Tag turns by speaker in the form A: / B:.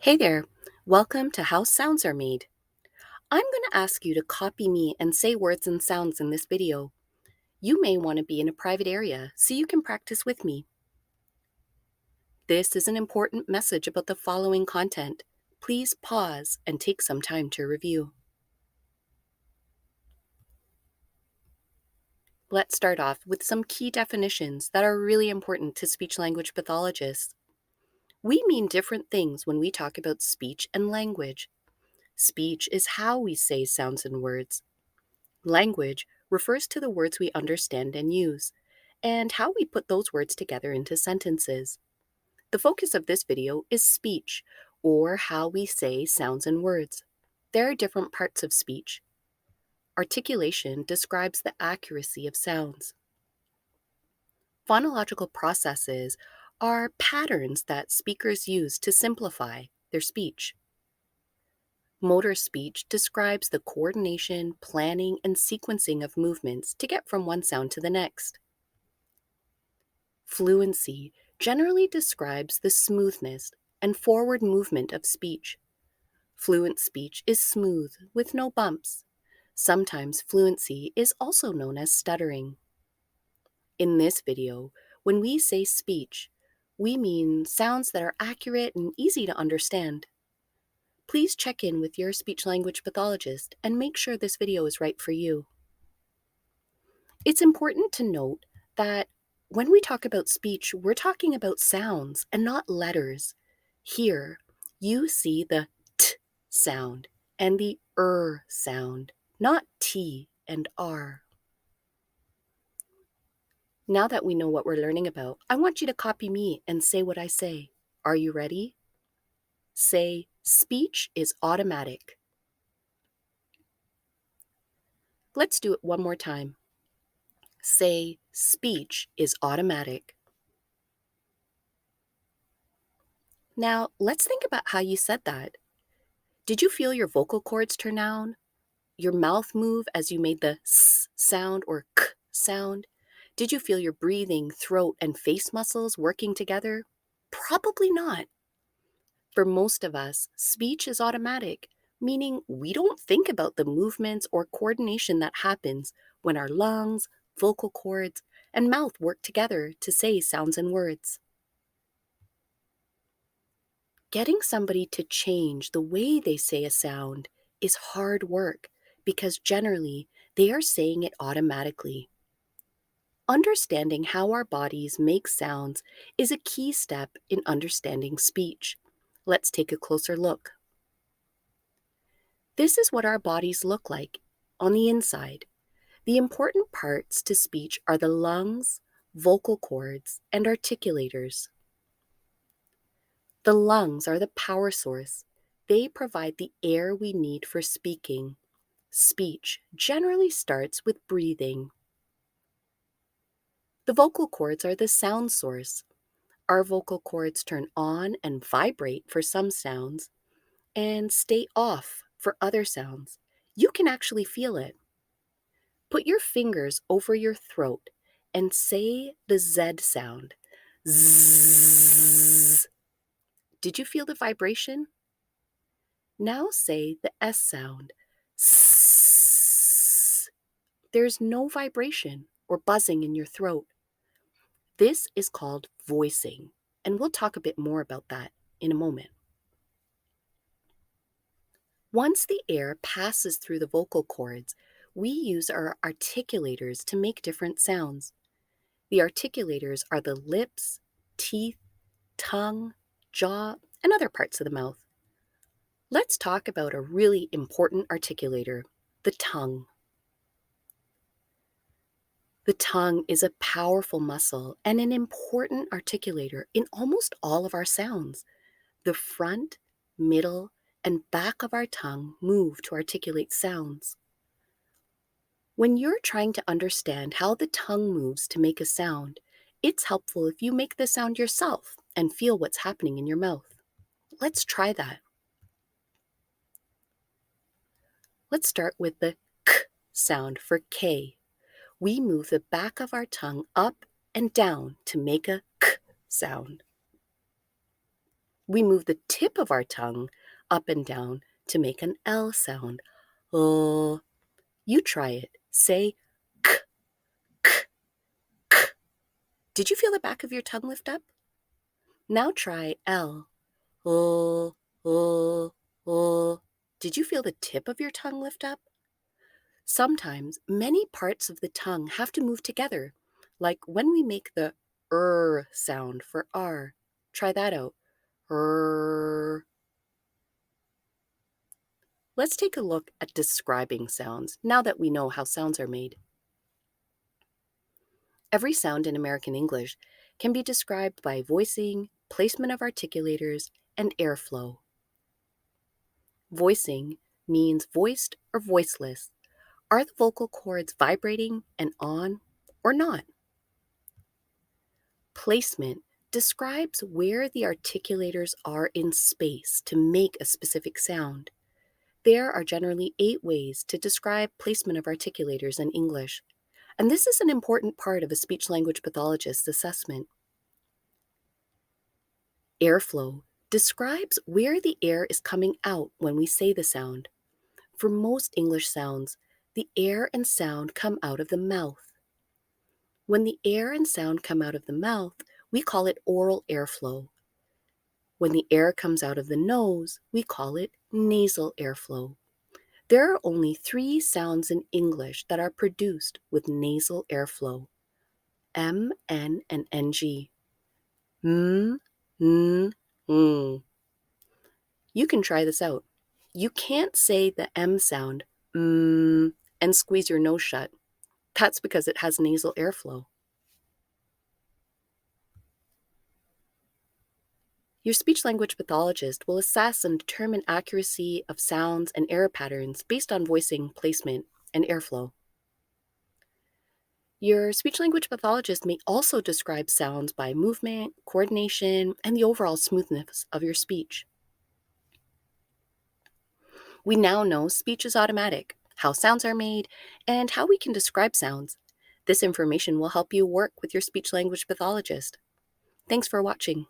A: Hey there, welcome to How Sounds Are Made. I'm going to ask you to copy me and say words and sounds in this video. You may want to be in a private area so you can practice with me. This is an important message about the following content. Please pause and take some time to review. Let's start off with some key definitions that are really important to speech language pathologists. We mean different things when we talk about speech and language. Speech is how we say sounds and words. Language refers to the words we understand and use, and how we put those words together into sentences. The focus of this video is speech, or how we say sounds and words. There are different parts of speech. Articulation describes the accuracy of sounds. Phonological processes are patterns that speakers use to simplify their speech. Motor speech describes the coordination, planning, and sequencing of movements to get from one sound to the next. Fluency generally describes the smoothness and forward movement of speech. Fluent speech is smooth, with no bumps. Sometimes fluency is also known as stuttering. In this video, when we say speech, we mean sounds that are accurate and easy to understand. Please check in with your speech-language pathologist and make sure this video is right for you. It's important to note that when we talk about speech, we're talking about sounds and not letters. Here, you see the t sound and the sound, not t and r. Now that we know what we're learning about, I want you to copy me and say what I say. Are you ready? Say, speech is automatic. Let's do it one more time. Say, speech is automatic. Now, let's think about how you said that. Did you feel your vocal cords turn down? Your mouth move as you made the s sound or k sound? Did you feel your breathing, throat, and face muscles working together? Probably not. For most of us, speech is automatic, meaning we don't think about the movements or coordination that happens when our lungs, vocal cords, and mouth work together to say sounds and words. Getting somebody to change the way they say a sound is hard work because generally they are saying it automatically. Understanding how our bodies make sounds is a key step in understanding speech. Let's take a closer look. This is what our bodies look like on the inside. The important parts to speech are the lungs, vocal cords, and articulators. The lungs are the power source. They provide the air we need for speaking. Speech generally starts with breathing. The vocal cords are the sound source. Our vocal cords turn on and vibrate for some sounds and stay off for other sounds. You can actually feel it. Put your fingers over your throat and say the Z sound. Zzz. Did you feel the vibration? Now say the S sound. S. There's no vibration or buzzing in your throat. This is called voicing, and we'll talk a bit more about that in a moment. Once the air passes through the vocal cords, we use our articulators to make different sounds. The articulators are the lips, teeth, tongue, jaw, and other parts of the mouth. Let's talk about a really important articulator, the tongue. The tongue is a powerful muscle and an important articulator in almost all of our sounds. The front, middle, and back of our tongue move to articulate sounds. When you're trying to understand how the tongue moves to make a sound, it's helpful if you make the sound yourself and feel what's happening in your mouth. Let's try that. Let's start with the k sound for K. We move the back of our tongue up and down to make a k sound. We move the tip of our tongue up and down to make an L sound. Oh, you try it. Say k, k, k. Did you feel the back of your tongue lift up? Now try L. Oh, oh, oh. Did you feel the tip of your tongue lift up? Sometimes many parts of the tongue have to move together, like when we make the sound for R. Try that out. R. Let's take a look at describing sounds now that we know how sounds are made. Every sound in American English can be described by voicing, placement of articulators, and airflow. Voicing means voiced or voiceless. Are the vocal cords vibrating and on or not? Placement describes where the articulators are in space to make a specific sound. There are generally 8 ways to describe placement of articulators in English, and this is an important part of a speech-language pathologist's assessment. Airflow describes where the air is coming out when we say the sound. For most English sounds, the air and sound come out of the mouth. When the air and sound come out of the mouth, we call it oral airflow. When the air comes out of the nose, we call it nasal airflow. There are only 3 sounds in English that are produced with nasal airflow: M, N, and NG. M, N, ng. You can try this out. You can't say the M sound, and squeeze your nose shut. That's because it has nasal airflow. Your speech-language pathologist will assess and determine accuracy of sounds and error patterns based on voicing, placement, and airflow. Your speech-language pathologist may also describe sounds by movement, coordination, and the overall smoothness of your speech. We now know speech is automatic, how sounds are made, and how we can describe sounds. This information will help you work with your speech-language pathologist. Thanks for watching.